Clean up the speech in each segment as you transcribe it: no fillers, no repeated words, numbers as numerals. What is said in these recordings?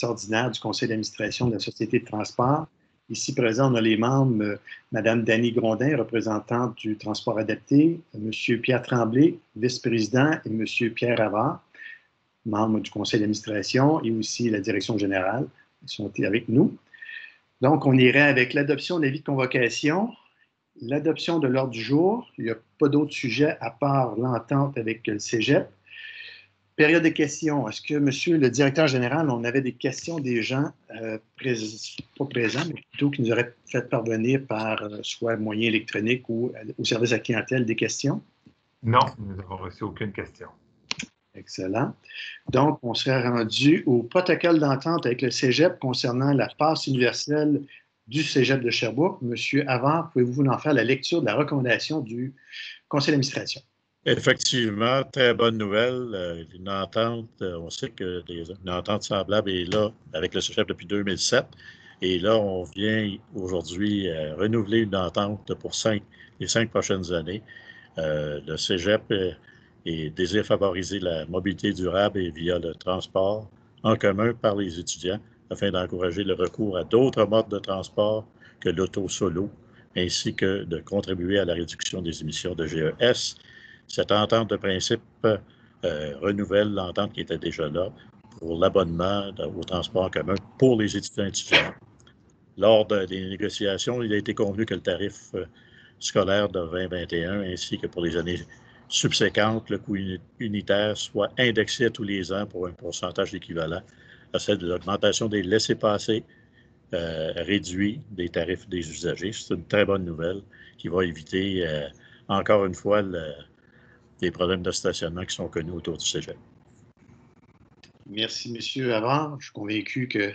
ordinaire du conseil d'administration de la Société de transport. Ici présent, on a les membres, Mme Dany Grondin, représentante du transport adapté, M. Pierre Tremblay, vice-président, et M. Pierre Havard, membre du conseil d'administration, et aussi la direction générale. Ils sont avec nous. Donc, on irait avec l'adoption de l'avis de convocation, l'adoption de l'ordre du jour. Il n'y a pas d'autres sujets à part l'entente avec le Cégep. Période de questions. Est-ce que, monsieur le directeur général, on avait des questions des gens, pas présents, mais plutôt qui nous auraient fait parvenir par soit moyen électronique ou au service à la clientèle des questions? Non, nous n'avons reçu aucune question. Excellent. Donc, on serait rendu au protocole d'entente avec le Cégep concernant la passe universelle du Cégep de Sherbrooke. Monsieur Havard, pouvez-vous en faire la lecture de la recommandation du conseil d'administration? Effectivement, très bonne nouvelle. Une entente, on sait que une entente semblable est là avec le Cégep depuis 2007. Et là, on vient aujourd'hui renouveler une entente pour les 5 prochaines années. Le Cégep désire favoriser la mobilité durable et via le transport en commun par les étudiants afin d'encourager le recours à d'autres modes de transport que l'auto solo, ainsi que de contribuer à la réduction des émissions de GES. Cette entente de principe renouvelle l'entente qui était déjà là pour l'abonnement au transport en commun pour les étudiants. Lors des négociations, il a été convenu que le tarif scolaire de 2021 ainsi que pour les années subséquentes, le coût unitaire soit indexé à tous les ans pour un pourcentage équivalent à celle de l'augmentation des laissez-passer réduits des tarifs des usagers. C'est une très bonne nouvelle qui va éviter encore une fois des problèmes de stationnement qui sont connus autour du Cégep. Merci, M. Havard. Je suis convaincu que,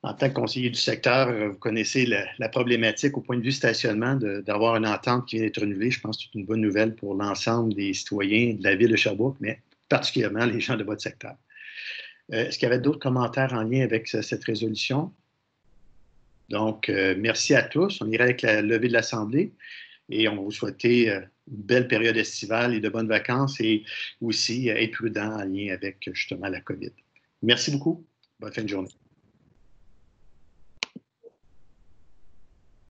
en tant que conseiller du secteur, vous connaissez la problématique au point de vue stationnement d'avoir une entente qui vient d'être renouvelée. Je pense que c'est une bonne nouvelle pour l'ensemble des citoyens de la ville de Sherbrooke, mais particulièrement les gens de votre secteur. Est-ce qu'il y avait d'autres commentaires en lien avec cette résolution? Donc, merci à tous. On irait avec la levée de l'Assemblée. Et on va vous souhaiter une belle période estivale et de bonnes vacances et aussi être prudent en lien avec justement la COVID. Merci beaucoup. Bonne fin de journée.